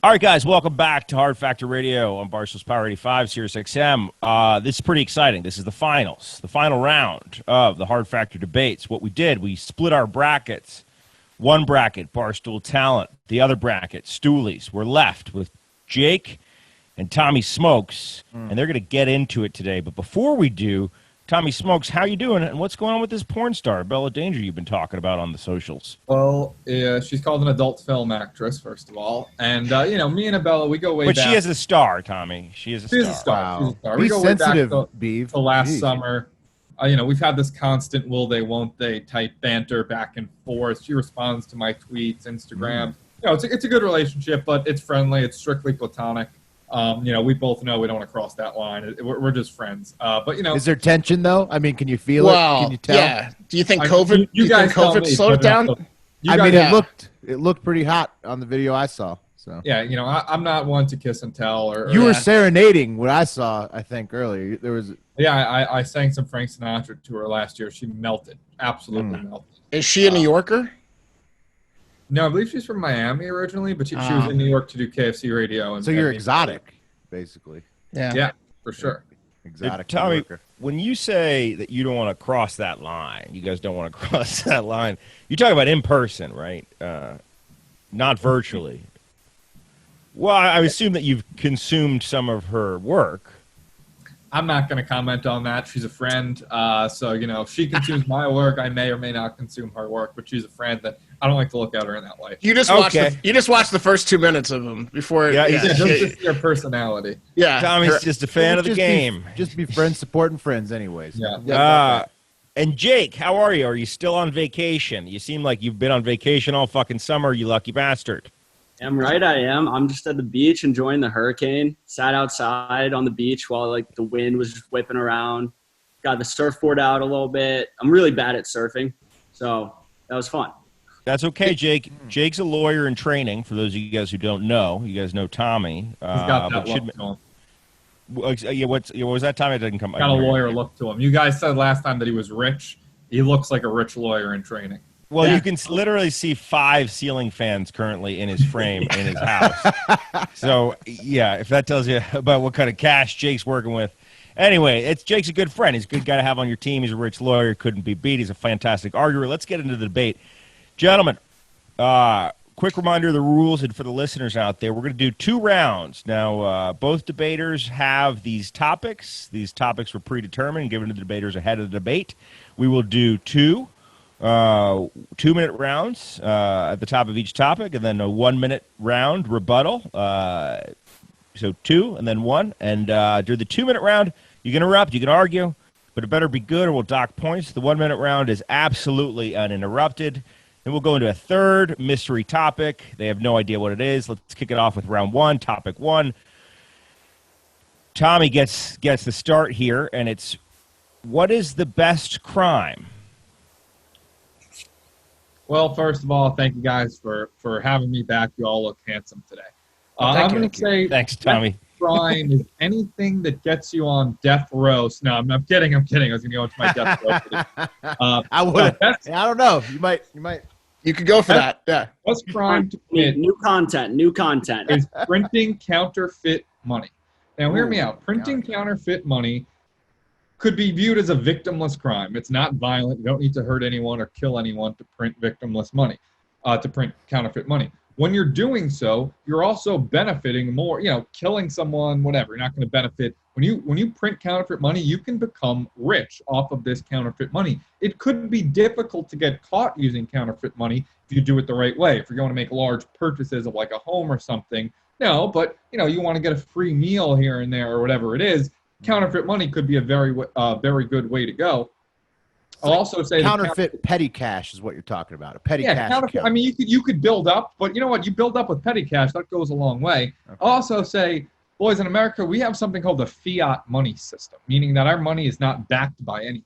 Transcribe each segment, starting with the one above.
All right, guys, welcome back to Hard Factor Radio on Barstool's Power 85, Sirius XM. This is pretty exciting. This is the finals, the final round of the Hard Factor debates. What we did, we split our brackets. One bracket, Barstool Talent. The other bracket, Stoolies. We're left with Jake and Tommy Smokes, and they're going to get into it today. But before we do, Tommy Smokes, how you doing, and what's going on with this porn star, Bella Danger, you've been talking about on the socials? Well, yeah, she's called an adult film actress, first of all. And, me and Bella, we go way back. But she is a star, Tommy. She is a star. She's a star. Wow. She's a star. Be We go way back sensitive, to Beeve. last summer. We've had this constant will they, won't they type banter back and forth. She responds to my tweets, Instagram. It's a good relationship, but it's friendly. It's strictly platonic. We both know we don't want to cross that line. We're just friends. Is there tension though? I mean, can you feel it? Can you tell? Yeah. Do you think COVID? You guys COVID slowed it down? It looked pretty hot on the video I saw. So yeah, I'm not one to kiss and tell. You were serenading what I saw. I think earlier there was. Yeah, I sang some Frank Sinatra to her last year. She melted, absolutely melted. Is she a New Yorker? No, I believe she's from Miami originally, but she was in New York to do KFC radio. And so you're exotic, basically. Yeah, for sure. Exotic. Tommy, when you say that you don't want to cross that line, you guys don't want to cross that line, you talk about in person, right? Not virtually. Well, I assume that you've consumed some of her work. I'm not going to comment on that. She's a friend. If she consumes my work, I may or may not consume her work, but she's a friend that I don't like to look at her in that light. You just watched the first 2 minutes of them before. Just your personality. Yeah, Tommy's just a fan of the game. Just be friends, supporting friends, anyways. Yeah. And Jake, how are you? Are you still on vacation? You seem like you've been on vacation all fucking summer, you lucky bastard. I'm right, I am. I'm just at the beach enjoying the hurricane. Sat outside on the beach while the wind was just whipping around. Got the surfboard out a little bit. I'm really bad at surfing, so that was fun. That's okay, Jake. Jake's a lawyer in training. For those of you guys who don't know, you guys know Tommy. He's got that look to him. What was that time? It didn't come. Got a lawyer look to him. You guys said last time that he was rich. He looks like a rich lawyer in training. Well, you can literally see 5 ceiling fans currently in his frame in his house. So, yeah, if that tells you about what kind of cash Jake's working with. Anyway, Jake's a good friend. He's a good guy to have on your team. He's a rich lawyer. Couldn't be beat. He's a fantastic arguer. Let's get into the debate. Gentlemen, quick reminder of the rules, and for the listeners out there, we're going to do 2 rounds. Now, both debaters have these topics. These topics were predetermined, given to the debaters ahead of the debate. We will do 2 2-minute rounds at the top of each topic, and then a 1-minute round rebuttal. So 2 and then 1. And during the 2-minute round, you can interrupt, you can argue, but it better be good or we'll dock points. The 1-minute round is absolutely uninterrupted. Then we'll go into a third mystery topic. They have no idea what it is. Let's kick it off with round 1, topic 1. Tommy gets the start here, and it's, what is the best crime? Well, first of all, thank you guys for having me back. You all look handsome today. I'm going to say thanks, Tommy. Crime is anything that gets you on death row. No, I'm kidding. I was going to go into my death row. I would. I don't know. You might. You could go for that. Yeah. Best crime to commit. New content. Is printing counterfeit money. Now, hear me out. Printing counterfeit money could be viewed as a victimless crime. It's not violent. You don't need to hurt anyone or kill anyone to print victimless money, to print counterfeit money. When you're doing so, you're also benefiting more, killing someone, whatever. You're not going to benefit. When you print counterfeit money, you can become rich off of this counterfeit money. It could be difficult to get caught using counterfeit money if you do it the right way. If you're going to make large purchases of like a home or something, no, but you want to get a free meal here and there or whatever it is, counterfeit money could be a very good way to go. I'll also say counterfeit petty cash is what you're talking about. A petty cash account. I mean, you could build up, but you know what? You build up with petty cash, that goes a long way. Okay. I'll also say, boys, in America, we have something called the fiat money system, meaning that our money is not backed by anything.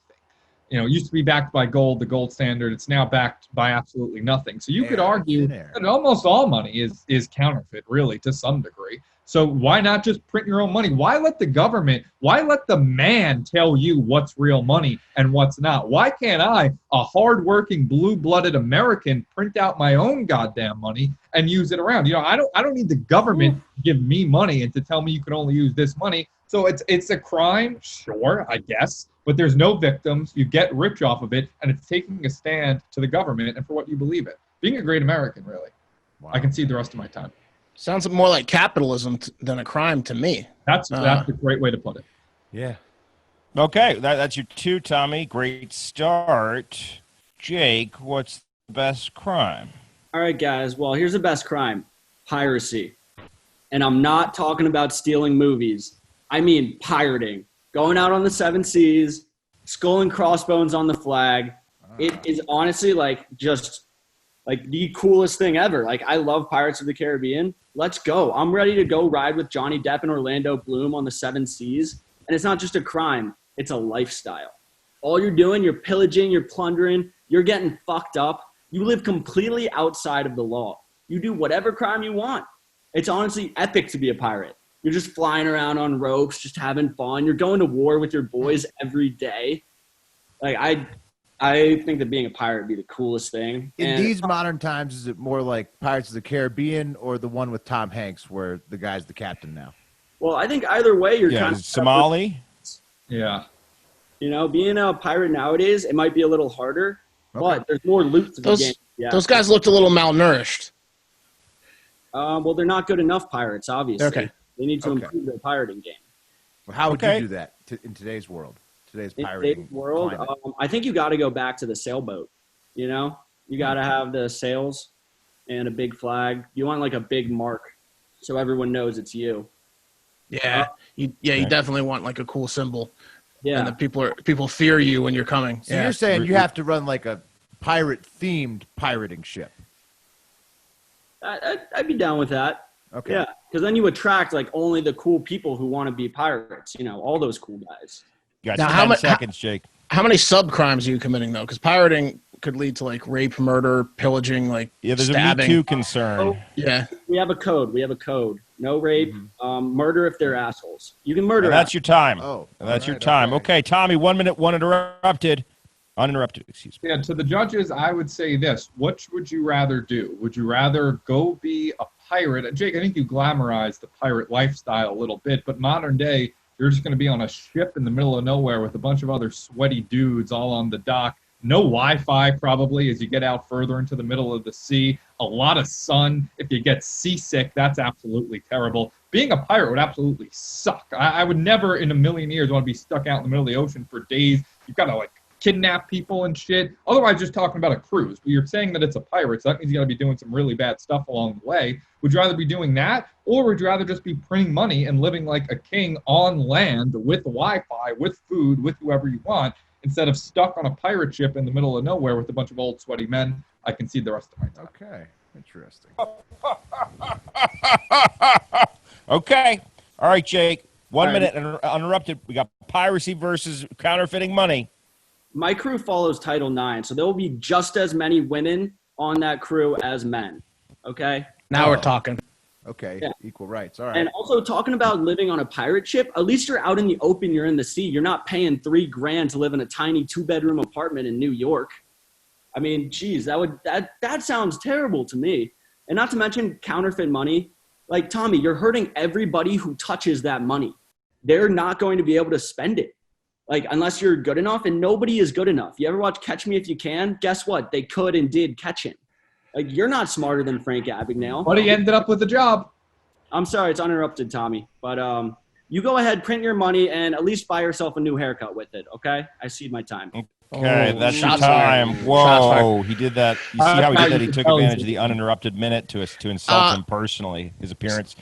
It used to be backed by gold, the gold standard. It's now backed by absolutely nothing. So you could argue that almost all money is counterfeit, really, to some degree. So why not just print your own money? Why let the man tell you what's real money and what's not? Why can't I, a hardworking, blue-blooded American, print out my own goddamn money and use it around? I don't need the government to give me money and to tell me you can only use this money. So it's a crime, sure, I guess, but there's no victims. You get rich off of it, and it's taking a stand to the government and for what you believe in. Being a great American, really. Wow. I can see the rest of my time. Sounds more like capitalism than a crime to me. That's a great way to put it. Yeah. Okay, that's your 2, Tommy. Great start. Jake, what's the best crime? All right, guys. Well, here's the best crime: piracy. And I'm not talking about stealing movies. I mean pirating. Going out on the 7 seas, skull and crossbones on the flag. It is honestly just the coolest thing ever. I love Pirates of the Caribbean. Let's go. I'm ready to go ride with Johnny Depp and Orlando Bloom on the 7 seas. And it's not just a crime. It's a lifestyle. All you're doing, you're pillaging, you're plundering, you're getting fucked up. You live completely outside of the law. You do whatever crime you want. It's honestly epic to be a pirate. You're just flying around on ropes, just having fun. You're going to war with your boys every day. I think that being a pirate would be the coolest thing. In these modern times, is it more like Pirates of the Caribbean or the one with Tom Hanks where the guy's the captain now? Well, I think either way, you're kind of Somali. Yeah. Being a pirate nowadays, it might be a little harder, but there's more loot to the game. Yeah. Those guys looked a little malnourished. Well, they're not good enough pirates, obviously. Okay. They need to improve their pirating game. Well, how would you do that in today's world? Today's pirating world, I think you got to go back to the sailboat. You got to have the sails and a big flag. You want a big mark so everyone knows it's you. Yeah, you definitely want a cool symbol. Yeah, and that people fear you when you're coming. So you're saying you have to run a pirate-themed pirating ship? I'd be down with that. Okay. Yeah, because then you attract only the cool people who want to be pirates. All those cool guys. You got 10 seconds, Jake. How many sub crimes are you committing though? Because pirating could lead to rape, murder, pillaging, there's stabbing. a Me Too concern. Yeah, we have a code. No rape, murder if they're assholes. You can murder. And that's your time. Oh, that's your time. Okay, Tommy. 1 minute, uninterrupted. Excuse me. Yeah, to the judges, I would say this. What would you rather do? Would you rather go be a pirate? Jake, I think you glamorized the pirate lifestyle a little bit, but modern day, you're just going to be on a ship in the middle of nowhere with a bunch of other sweaty dudes all on the dock. No Wi-Fi probably as you get out further into the middle of the sea. A lot of sun. If you get seasick, that's absolutely terrible. Being a pirate would absolutely suck. I would never in a million years want to be stuck out in the middle of the ocean for days. You've got to kidnap people and shit. Otherwise, just talking about a cruise. But you're saying that it's a pirate, so that means you got to be doing some really bad stuff along the way. Would you rather be doing that, or would you rather just be printing money and living like a king on land with Wi-Fi, with food, with whoever you want, instead of stuck on a pirate ship in the middle of nowhere with a bunch of old sweaty men? I concede the rest of my time. Okay. Interesting. Okay. All right, Jake. 1 minute uninterrupted. We got piracy versus counterfeiting money. My crew follows Title IX, so there will be just as many women on that crew as men. Okay? Now we're talking. Okay, Yeah. equal rights. All right. And also talking about living on a pirate ship, at least you're out in the open, you're in the sea. You're not paying $3,000 to live in a tiny 2-bedroom apartment in New York. I mean, geez, that sounds terrible to me. And not to mention counterfeit money. Tommy, you're hurting everybody who touches that money. They're not going to be able to spend it. Unless you're good enough, and nobody is good enough. You ever watch Catch Me If You Can? Guess what? They could and did catch him. You're not smarter than Frank Abagnale. But he ended up with a job. I'm sorry, it's uninterrupted, Tommy. But you go ahead, print your money, and at least buy yourself a new haircut with it, okay? I cede my time. Okay, that's your shots time. fired. Whoa, he did that. You see how he did that? He took Oh, advantage of the uninterrupted minute to insult him personally, his appearance.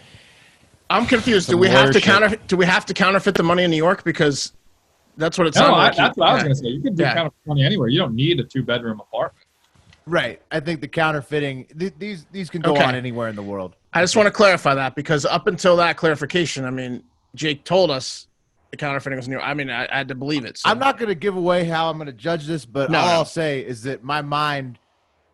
I'm confused. Some Do we have to worship. counterfeit the money in New York? Because that's what it No, sounds like. that's what I was going to say. You can do Yeah. counterfeit money anywhere. You don't need a 2-bedroom apartment. Right. I think the counterfeiting, these can go Okay. on anywhere in the world. I just want to clarify that because up until that clarification, Jake told us the counterfeiting was new. I had to believe it. So. I'm not going to give away how I'm going to judge this, but No, all no. I'll say is that my mind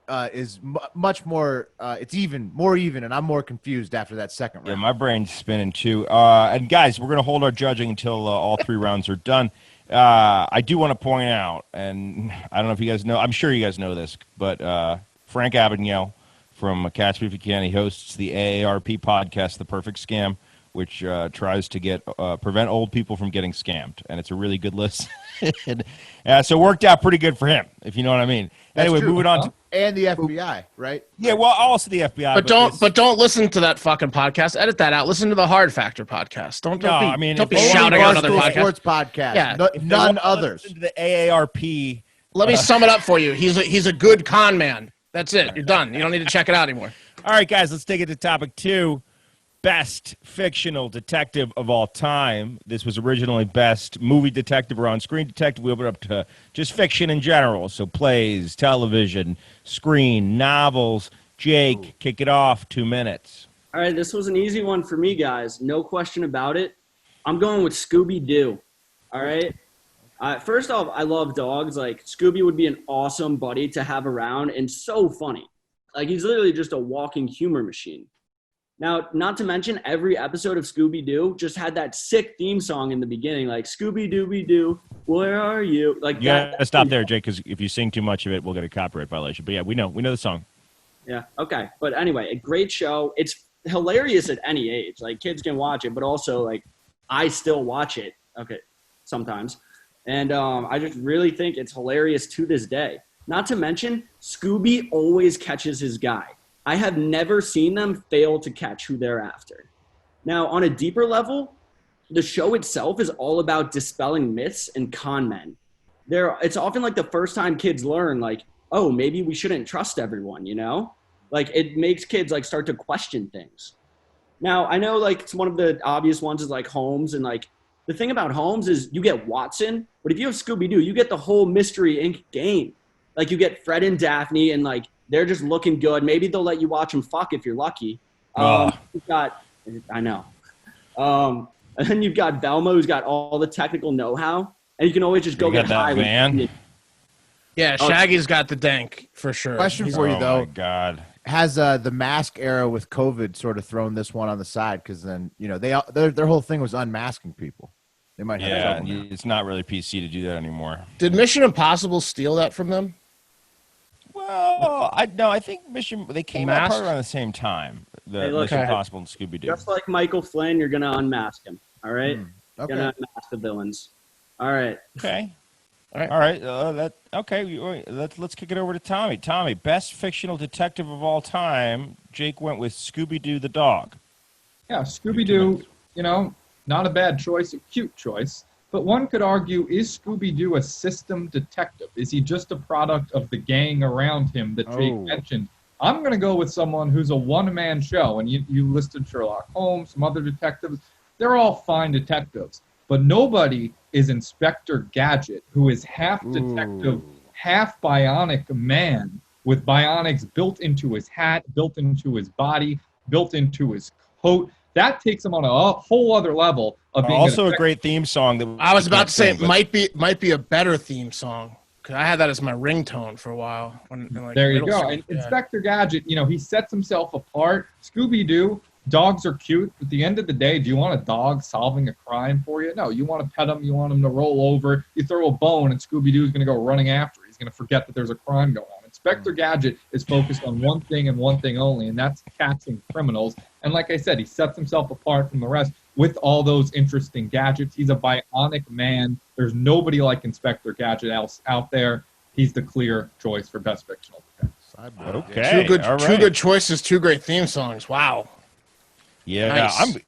is much more. It's more even, and I'm more confused after that second round. Yeah, my brain's spinning too. And guys, we're going to hold our judging until all 3 rounds are done. I do want to point out, and I don't know if you guys know, I'm sure you guys know this, but Frank Abagnale from Catch Me If You Can, he hosts the AARP podcast, The Perfect Scam, which tries to prevent old people from getting scammed, and it's a really good list. So it worked out pretty good for him, if you know what I mean. That's Anyway, true. moving on to And the FBI, right? yeah, well, also the FBI, But don't listen to that fucking podcast. Edit that out. Listen to the Hard Factor podcast. Don't be if be only shouting out other Barstool podcasts. Sports podcast. Yeah. No, if they none want to others. listen to the AARP. Let me sum it up for you. He's a good con man. That's it. You're done. You don't need to check it out anymore. All right, guys, let's take it to topic 2. Best fictional detective of all time. This was originally best movie detective or on-screen detective. We opened up to just fiction in general, so plays, television, screen, novels. Jake, kick it off. 2 minutes. All right, this was an easy one for me, guys. No question about it. I'm going with Scooby-Doo. All right? First off, I love dogs. Like, Scooby would be an awesome buddy to have around and so funny. Like, he's literally just a walking humor machine. Now, not to mention, every episode of Scooby-Doo just had that sick theme song in the beginning, like, Scooby-Dooby-Doo, where are you? Like, You got to stop there, Jake, because if you sing too much of it, we'll get a copyright violation. But yeah, we know the song. Yeah, okay. But anyway, a great show. It's hilarious at any age. Like, kids can watch it, but also, like, I still watch it, okay, sometimes. And I just really think it's hilarious to this day. Not to mention, Scooby always catches his guy. I have never seen them fail to catch who they're after. Now, on a deeper level, the show itself is all about dispelling myths and con men. It's often like the first time kids learn, like, oh, maybe we shouldn't trust everyone, you know? Like, it makes kids, like, start to question things. Now, I know, like, one of the obvious ones is, like, Holmes. And, like, the thing about Holmes is you get Watson, but if you have Scooby-Doo, you get the whole Mystery Inc. game. Like, you get Fred and Daphne, and, like, they're just looking good. Maybe they'll let you watch them fuck if you're lucky. You've got, I know. And then you've got Velma, who's got all the technical know-how, and you can always just go get high with van. Yeah, Shaggy's got the dank for sure. Question for you, though. Oh, my God. Has the mask era with COVID sort of thrown this one on the side? Because then, you know, their whole thing was unmasking people. They might have trouble now. It's not really PC to do that anymore. Did Mission Impossible steal that from them? Well, I think they came out probably around the same time. The Mission Impossible and Scooby-Doo. Just like Michael Flynn, you're going to unmask him, all right? Okay. You're going to unmask the villains. All right. Okay. All right. Let's kick it over to Tommy. Tommy, best fictional detective of all time. Jake went with Scooby-Doo the dog. Yeah, Scooby-Doo, you know, not a bad choice, a cute choice. But one could argue, is Scooby-Doo a system detective? Is he just a product of the gang around him that Jake mentioned? I'm going to go with someone who's a one-man show. And you listed Sherlock Holmes, some other detectives. They're all fine detectives. But nobody is Inspector Gadget, who is half detective, half bionic man with bionics built into his hat, built into his body, built into his coat. That takes him on a whole other level of being also a great theme song. That I was about to say it might be a better theme song. Cause I had that as my ringtone for a while. There you go. And Inspector Gadget, you know, he sets himself apart. Scooby-Doo, dogs are cute. At the end of the day, do you want a dog solving a crime for you? No, you want to pet him. You want him to roll over. You throw a bone, and Scooby-Doo is going to go running after. He's going to forget that there's a crime going on. Inspector Gadget is focused on one thing and one thing only, and that's catching criminals. And like I said, he sets himself apart from the rest with all those interesting gadgets. He's a bionic man. There's nobody like Inspector Gadget else out there. He's the clear choice for best fictional detective. Okay. Two good choices, two great theme songs. Wow. Yeah, nice.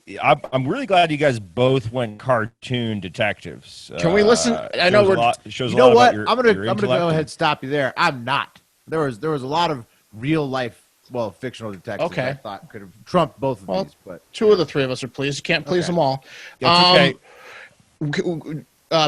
I'm really glad you guys both went cartoon detectives. Can we listen? I know you know what? I'm gonna go ahead and stop you there. I'm not. There was a lot of real life, fictional detectives. Okay. I thought could have trumped both of these, but two of the three of us are pleased. You can't please them all. It's okay.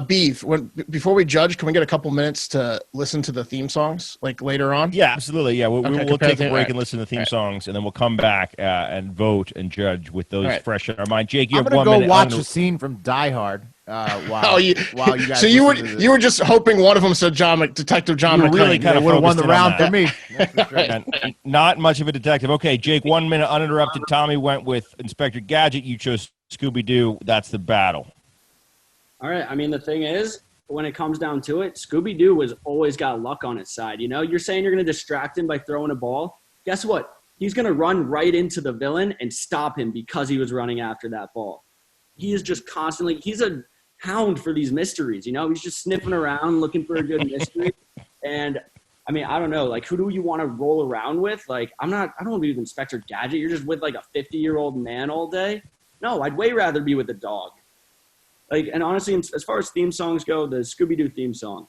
Beef. Before we judge, can we get a couple minutes to listen to the theme songs, like later on? Yeah, absolutely. Yeah, we'll take a break right. and listen to the theme songs, and then we'll come back and vote and judge with those fresh in our mind. Jake, you I'm have gonna 1 go minute. watch a scene from Die Hard While Oh, you, while you guys so you listen were just hoping one of them said Detective John You were McClane. really kind they of would have won the focused in on round that. for me. That's for sure. And not much of a detective. Okay, Jake, 1 minute uninterrupted. Tommy went with Inspector Gadget. You chose Scooby-Doo. That's the battle. All right. I mean, the thing is, when it comes down to it, Scooby-Doo has always got luck on his side. You know, you're saying you're going to distract him by throwing a ball. Guess what? He's going to run right into the villain and stop him because he was running after that ball. He is just constantly – he's a hound for these mysteries, you know? He's just sniffing around looking for a good mystery. And, I mean, I don't know. Like, who do you want to roll around with? Like, I don't want to be with Inspector Gadget. You're just with, like, a 50-year-old man all day? No, I'd way rather be with a dog. Like, and honestly, as far as theme songs go, the Scooby-Doo theme song.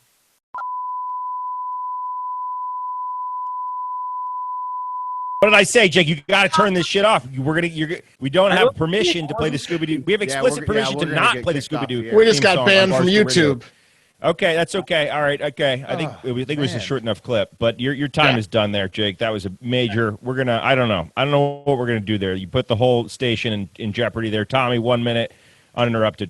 What did I say, Jake? You got to turn this shit off. We don't have permission to play the Scooby-Doo. We have explicit permission to not play the Scooby-Doo. We just theme got song banned on from Barstool YouTube. Radio. Okay, that's okay. All right, okay. I think it was a short enough clip, but your time is done there, Jake. That was a major. I don't know what we're gonna do there. You put the whole station in jeopardy there, Tommy. 1 minute uninterrupted.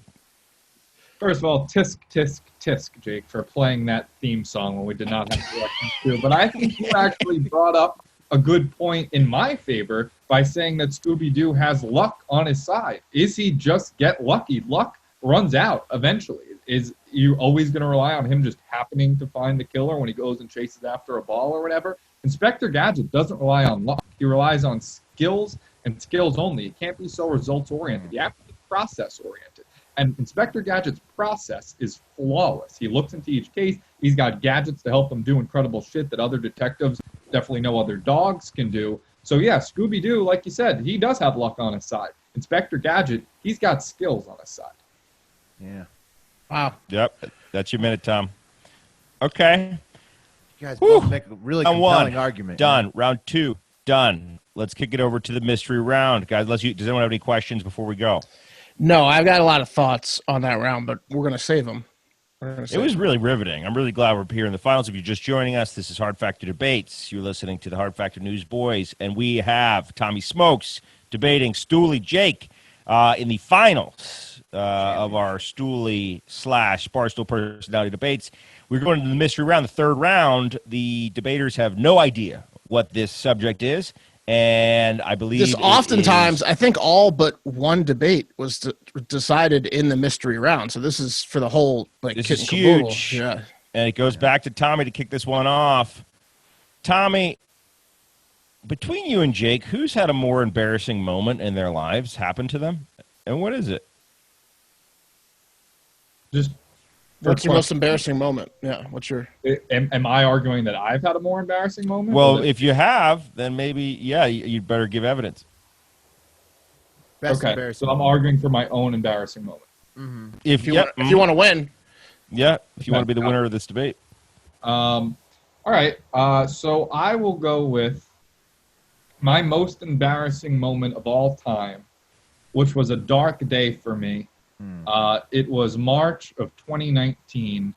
First of all, tisk, tisk, tisk, Jake, for playing that theme song when we did not have directions to. But I think you actually brought up a good point in my favor by saying that Scooby-Doo has luck on his side. Is he just get lucky? Luck runs out eventually. Is you always going to rely on him just happening to find the killer when he goes and chases after a ball or whatever? Inspector Gadget doesn't rely on luck. He relies on skills and skills only. He can't be so results-oriented. You have to be process-oriented. And Inspector Gadget's process is flawless. He looks into each case. He's got gadgets to help him do incredible shit that other detectives, definitely no other dogs, can do. So, yeah, Scooby-Doo, like you said, he does have luck on his side. Inspector Gadget, he's got skills on his side. Yeah. Wow. Yep, that's your minute, Tom. Okay. You guys both make a really compelling argument. Done. Man. Round 2, done. Let's kick it over to the mystery round. Guys, does anyone have any questions before we go? No, I've got a lot of thoughts on that round, but we're going to save them. It was really riveting. I'm really glad we're here in the finals. If you're just joining us, this is Hard Factor Debates. You're listening to the Hard Factor News Boys, and we have Tommy Smokes debating Stooley Jake in the finals of our Stooley / Barstool Personality Debates. We're going to the mystery round, the third round. The debaters have no idea what this subject is. And I believe this oftentimes, I think all but one debate was decided in the mystery round. So this is for the whole this is huge. Yeah. And it goes back to Tommy to kick this one off. Tommy, between you and Jake, who's had a more embarrassing moment in their lives happen to them? And what is it? What's your most embarrassing moment? Yeah, what's your... Am I arguing that I've had a more embarrassing moment? Well, if you have, then maybe, yeah, you'd better give evidence. Best embarrassing so I'm moment. arguing for my own embarrassing moment. Mm-hmm. If you want to win. Yeah, if you want to be the winner of this debate. All right, so I will go with my most embarrassing moment of all time, which was a dark day for me. It was March of 2019,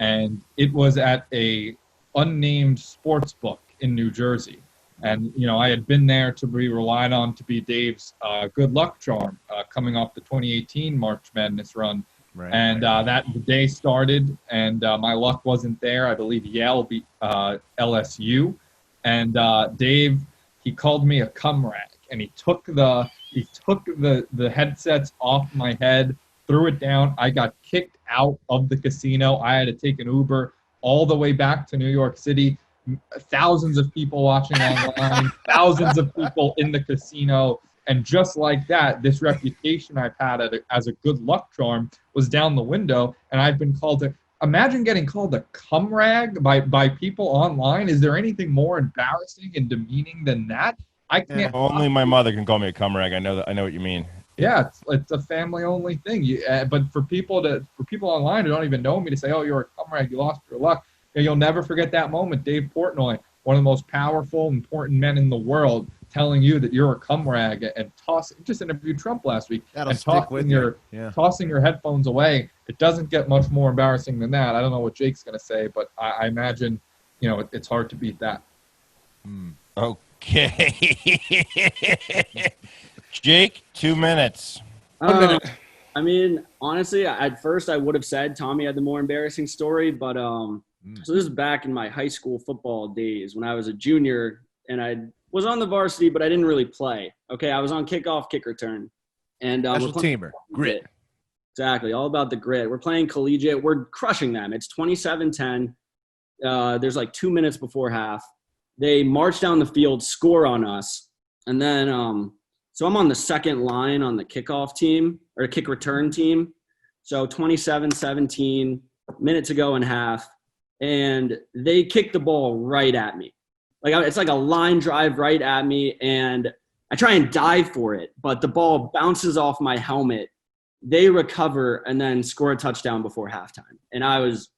and it was at a unnamed sports book in New Jersey. And, you know, I had been there to be relied on to be Dave's good luck charm coming off the 2018 March Madness run. Right, and the day started, and my luck wasn't there. I believe Yale beat LSU. And Dave, he called me a cum rag, and he took the headsets off my head, threw it down. I got kicked out of the casino. I had to take an Uber all the way back to New York City. Thousands of people watching online, thousands of people in the casino. And just like that, this reputation I've had as a good luck charm was down the window. And I've been called imagine getting called a cum rag by people online. Is there anything more embarrassing and demeaning than that? I can't. Only my mother can call me a cum rag. I know what you mean. Yeah, it's a family-only thing. But for people online who don't even know me to say, "Oh, you're a cum rag, you lost your luck," you'll never forget that moment. Dave Portnoy, one of the most powerful, important men in the world, telling you that you're a cum rag and just interviewed Trump last week. That'll and stick with you. Yeah. Tossing your headphones away. It doesn't get much more embarrassing than that. I don't know what Jake's going to say, but I imagine, it's hard to beat that. Okay. Jake, 2 minutes. 1 minute. I mean, honestly, at first I would have said Tommy had the more embarrassing story, but so this is back in my high school football days when I was a junior and I was on the varsity, but I didn't really play. Okay, I was on kickoff, kick return, and Special teamer, grit. Exactly, all about the grit. We're playing collegiate. We're crushing them. It's 27-10. There's like 2 minutes before half. They march down the field, score on us, and then so I'm on the second line on the kickoff team or kick return team. So 27-17, minute to go in half, and they kick the ball right at me. Like it's like a line drive right at me, and I try and dive for it, but the ball bounces off my helmet. They recover and then score a touchdown before halftime, and I was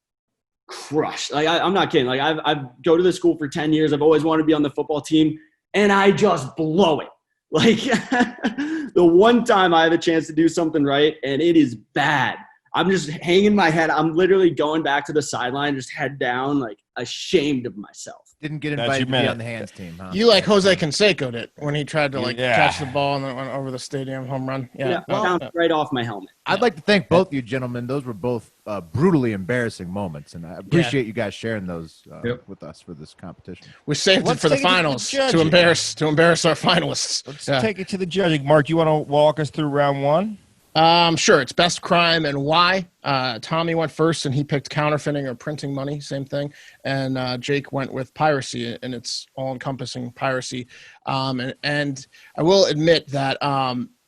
crushed. Like I'm not kidding. Like I've go to the school for 10 years. I've always wanted to be on the football team, and I just blow it. Like the one time I have a chance to do something right, and it is bad. I'm just hanging my head. I'm literally going back to the sideline, just head down, like ashamed of myself. Didn't get invited to be on the hands team, huh? You like Jose Canseco'd it when he tried to catch the ball and then went over the stadium home run. Yeah, bounced right off my helmet. I'd like to thank both you gentlemen. Those were both brutally embarrassing moments, and I appreciate you guys sharing those with us for this competition. We saved it for the finals to embarrass our finalists. Let's take it to the judging. Mark, you want to walk us through round one? Sure. It's best crime and why. Tommy went first, and he picked counterfeiting or printing money, same thing. And Jake went with piracy, and it's all-encompassing piracy. And I will admit that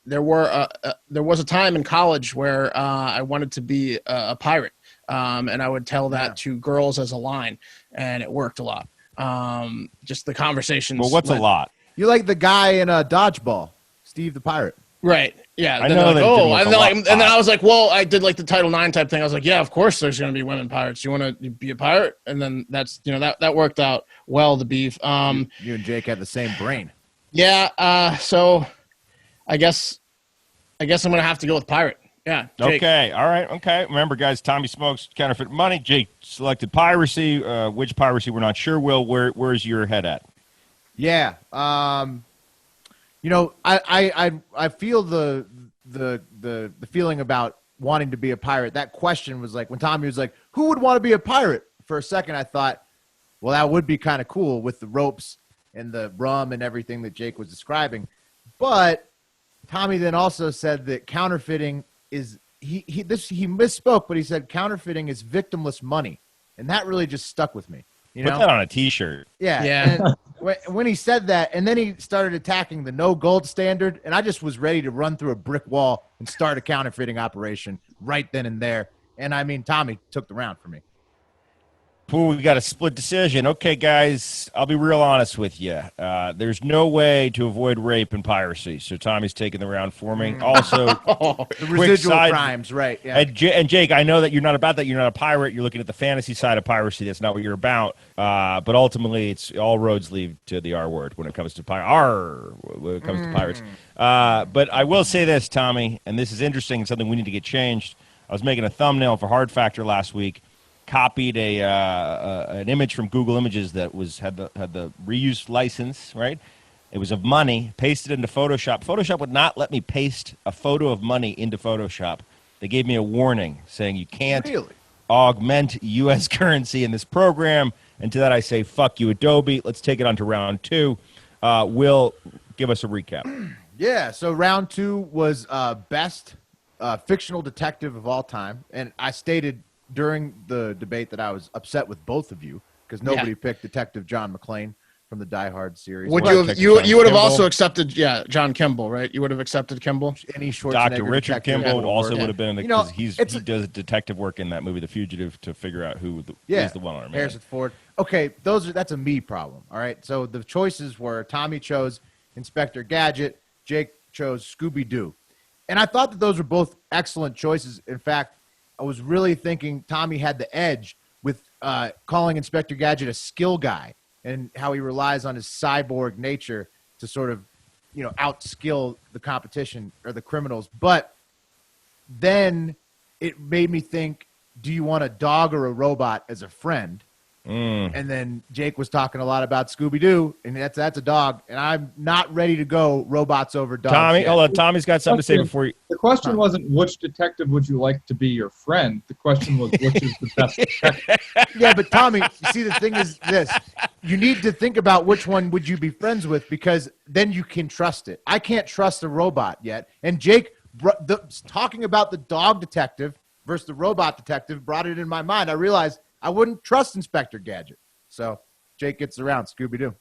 there was a time in college where I wanted to be a pirate, and I would tell that to girls as a line, and it worked a lot. Just the conversations. Well, what's a lot? You like the guy in Dodgeball, Steve the Pirate. Right. Yeah. I know. And then I was like, well, I did like the Title IX type thing. I was like, yeah, of course there's going to be women pirates. You want to be a pirate? And then that's, that worked out well, the beef. You and Jake had the same brain. Yeah. So I guess I'm going to have to go with pirate. Yeah. Jake. Okay. All right. Okay. Remember, guys, Tommy smokes counterfeit money. Jake selected piracy. Which piracy we're not sure. Will, where's your head at? Yeah. I feel the feeling about wanting to be a pirate. That question was like when Tommy was like, who would want to be a pirate? For a second, I thought, well, that would be kind of cool with the ropes and the rum and everything that Jake was describing. But Tommy then also said that counterfeiting is he misspoke, but he said counterfeiting is victimless money. And that really just stuck with me. Put that on a T-shirt. Yeah. And when he said that, and then he started attacking the no gold standard, and I just was ready to run through a brick wall and start a counterfeiting operation right then and there. And I mean, Tommy took the round for me. Ooh, we got a split decision. Okay, guys, I'll be real honest with you. There's no way to avoid rape and piracy, so Tommy's taking the round for me. Also, the residual crimes, right? Yeah. And Jake, I know that you're not about that. You're not a pirate. You're looking at the fantasy side of piracy. That's not what you're about. But ultimately, it's all roads lead to the R word when it comes to pirates. But I will say this, Tommy, and this is interesting. Something we need to get changed. I was making a thumbnail for Hard Factor last week. Copied an image from Google Images that had the reuse license, right? It was of money, pasted into Photoshop. Photoshop would not let me paste a photo of money into Photoshop. They gave me a warning saying you can't augment U.S. currency in this program. And to that I say, fuck you, Adobe. Let's take it on to round two. Will, give us a recap. Yeah, so round two was best fictional detective of all time. And I stated during the debate that I was upset with both of you because nobody picked Detective John McClane from the Die Hard series. Would you would have also accepted John Kimball, right? You would have accepted Kimball. Any Dr. Richard Kimball also would have been because he does detective work in that movie, The Fugitive, to figure out who is the one-armed man. Harrison Ford. Okay, that's a me problem. All right, so the choices were Tommy chose Inspector Gadget, Jake chose Scooby-Doo, and I thought that those were both excellent choices. In fact, I was really thinking Tommy had the edge with calling Inspector Gadget a skill guy and how he relies on his cyborg nature to sort of, outskill the competition or the criminals. But then it made me think, do you want a dog or a robot as a friend? And then Jake was talking a lot about Scooby-Doo, and that's a dog, and I'm not ready to go robots over dogs. Tommy, yet. hold on. Tommy's got something to say before you. The question wasn't which detective would you like to be your friend. The question was which is the best detective. Yeah, but Tommy, you see, the thing is this. You need to think about which one would you be friends with, because then you can trust it. I can't trust a robot yet. And Jake, talking about the dog detective versus the robot detective brought it in my mind. I realized I wouldn't trust Inspector Gadget. So Jake gets around Scooby-Doo.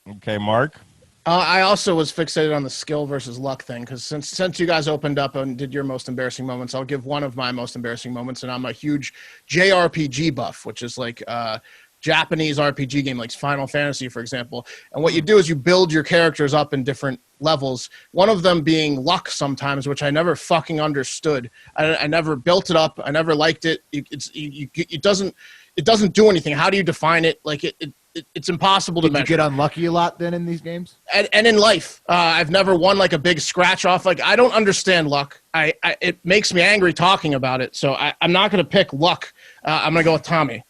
Okay, Mark. I also was fixated on the skill versus luck thing, because since you guys opened up and did your most embarrassing moments, I'll give one of my most embarrassing moments, and I'm a huge JRPG buff, which is like Japanese RPG game, like Final Fantasy, for example. And what you do is you build your characters up in different levels, one of them being luck sometimes, which I never fucking understood. I never built it up. I never liked it. It doesn't do anything. How do you define it? Like it's impossible to measure. Did you get unlucky a lot then in these games? And in life, I've never won like a big scratch off. Like, I don't understand luck. It makes me angry talking about it. So I'm not going to pick luck. I'm going to go with Tommy.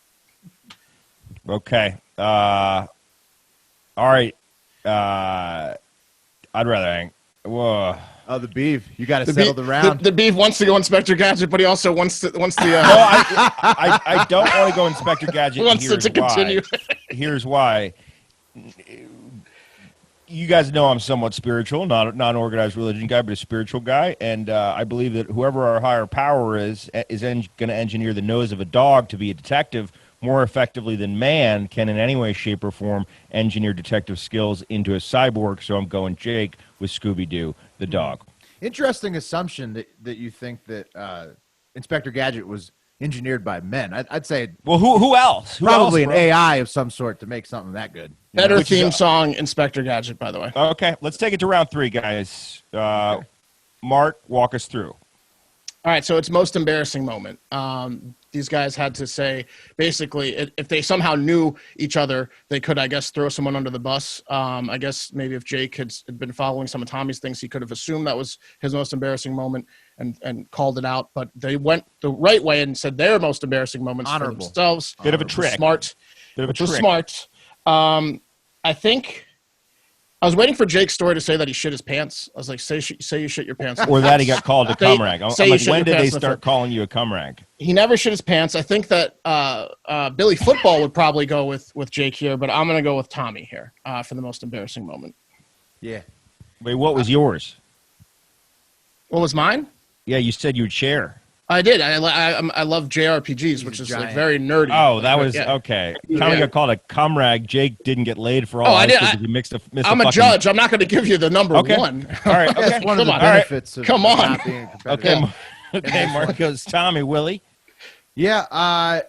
Okay. All right. I'd rather hang. Whoa. Oh, the beef. You got to settle the round. The beef wants to go Inspector Gadget, but he also wants the. No, I don't want to go Inspector Gadget. Wants it to continue. Here's why. You guys know I'm somewhat spiritual, not an organized religion guy, but a spiritual guy, and I believe that whoever our higher power is going to engineer the nose of a dog to be a detective more effectively than man can in any way, shape, or form engineer detective skills into a cyborg. So I'm going Jake with Scooby-Doo, the dog. Interesting assumption that you think that Inspector Gadget was engineered by men. I'd say, well, who else? Probably an AI of some sort to make something that good. Better theme song, Inspector Gadget, by the way. Okay, let's take it to round 3, guys. Okay. Mark, walk us through. All right, so it's most embarrassing moment. These guys had to say, basically, if they somehow knew each other, they could, I guess, throw someone under the bus. I guess maybe if Jake had been following some of Tommy's things, he could have assumed that was his most embarrassing moment and called it out. But they went the right way and said their most embarrassing moments for themselves. Bit of a trick. Smart. Bit of a which was trick. smart. I think I was waiting for Jake's story to say that he shit his pants. I was like, say you shit your pants. Or that he got called a cum rag. I'm like, when did they pants start calling you a cum rag? He never shit his pants. I think that Billy Football would probably go with Jake here, but I'm going to go with Tommy here for the most embarrassing moment. Yeah. Wait, what was yours? What was mine? Yeah, you said you would share. I did. I love JRPGs, which is like very nerdy. Oh, that was yeah. okay. Tommy got called a cum rag. Jake didn't get laid for all. Oh, I did. He missed I'm a judge. I'm not going to give you the number one. All right. Okay. That's one of the Come on. benefits of Come on. not being competitive. Okay. Okay. Mark goes. Tommy, Willie. Yeah.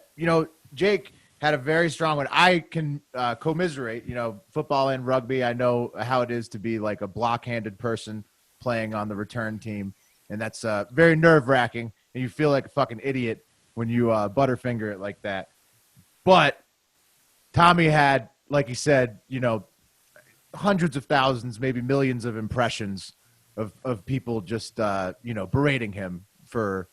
Jake had a very strong one. I can commiserate. Football and rugby. I know how it is to be like a block-handed person playing on the return team, and that's very nerve-wracking. And you feel like a fucking idiot when you butterfinger it like that. But Tommy had, like he said, hundreds of thousands, maybe millions of impressions of people just, berating him for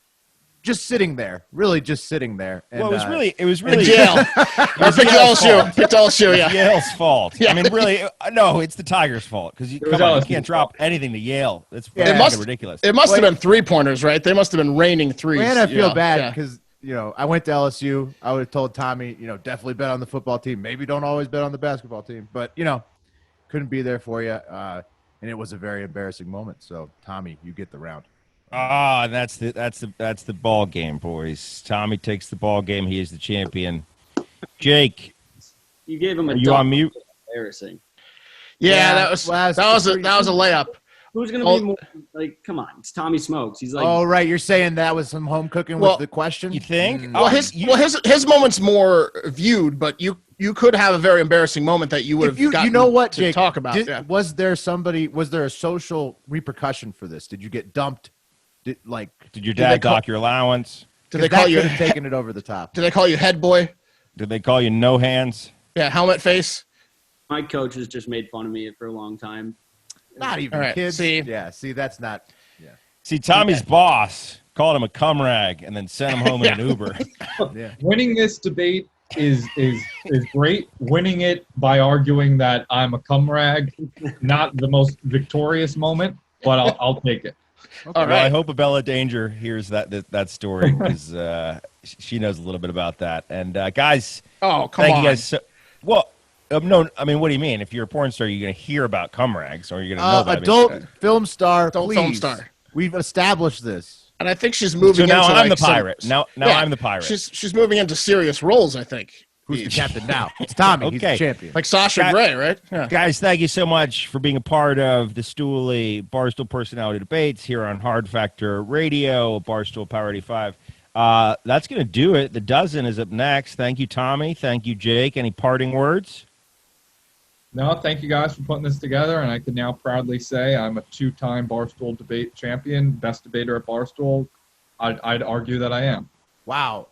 just sitting there, really just sitting there. And, Well, it was really Jail. Or picked LSU. Yeah. Yale's fault. Yeah. I mean, really, no, it's the Tigers' fault because you can't drop anything to Yale. That's fucking ridiculous. It must have been 3-pointers, right? They must have been raining threes. Man, I feel bad because I went to LSU. I would have told Tommy, definitely bet on the football team. Maybe don't always bet on the basketball team, but couldn't be there for you. And it was a very embarrassing moment. So Tommy, you get the round. Ah, that's the ball game, boys. Tommy takes the ball game. He is the champion. Jake, You gave him a. are you on mute? Embarrassing. Yeah, that was a layup. Who's gonna be more like? Come on, it's Tommy Smokes. He's like. Oh, right. You're saying that was some home cooking with the question? You think? Well, his moment's more viewed, but you could have a very embarrassing moment that you would have gotten what, to Jake, talk about. Was there a social repercussion for this? Did you get dumped? Did your dad dock your allowance? Did they call you taking it over the top? Did they call you head boy? Did they call you no hands? Yeah, helmet face. My coach has just made fun of me for a long time. Not even right, kids. see? That's not. Yeah. See, Tommy's boss called him a cum rag and then sent him home in an Uber. Yeah. Winning this debate is great. Winning it by arguing that I'm a cum rag, not the most victorious moment, but I'll take it. All Well, I right. hope Abella Danger hears that story because she knows a little bit about that. And guys, Oh, come thank on. you guys. Well, no, I mean, what do you mean? If you're a porn star, you're going to hear about cum rags, or you're going to know about adult it. film star, Adult please. film star. We've established this. And I think she's moving So now into I'm like the pirate. Now Yeah, I'm the pirate. She's moving into serious roles, I think. Who's the captain now? It's Tommy. He's Okay. the champion. Like Sasha Got- Grey, right? Yeah. Guys, thank you so much for being a part of the Stooley Barstool Personality Debates here on Hard Factor Radio, Barstool Power 85. That's going to do it. The dozen is up next. Thank you, Tommy. Thank you, Jake. Any parting words? No, thank you guys for putting this together, and I can now proudly say I'm a 2-time Barstool debate champion, best debater at Barstool. I'd argue that I am. Wow.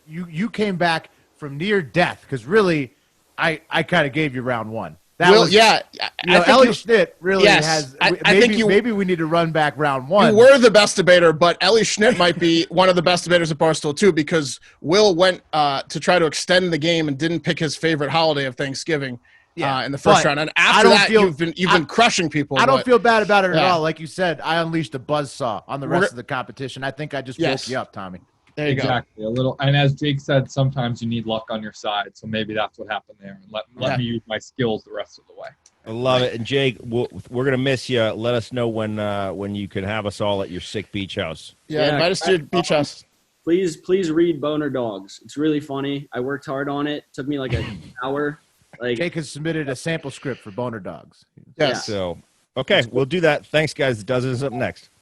You came back from near death because really, I kind of gave you round one. That Well, was, yeah. You know, I think Ellie you- Schnitt really Yes, has. I maybe, think you- maybe we need to run back round one. You were the best debater, but Ellie Schnitt might be one of the best debaters at Barstool too, because Will went to try to extend the game and didn't pick his favorite holiday of Thanksgiving in the first but round. And I after don't that, feel- you've been crushing people. I don't but- feel bad about it at Yeah. all. Like you said, I unleashed a buzzsaw on the We're- rest of the competition. I think I just Yes. woke you up, Tommy. There you Exactly. A little, and as Jake said, sometimes you need luck on your side. So maybe that's what happened there. And let Yeah. me use my skills the rest of the way. I love it. And Jake, we're going to miss you. Let us know when you can have us all at your sick beach house. go. Yeah, invite us to your beach house. Please read Boner Dogs. It's really funny. I worked hard on it. Took me like an hour. Like Jake has submitted a sample script for Boner Dogs. Yes. So, okay, we'll do that. Thanks, guys. The dozen is up next.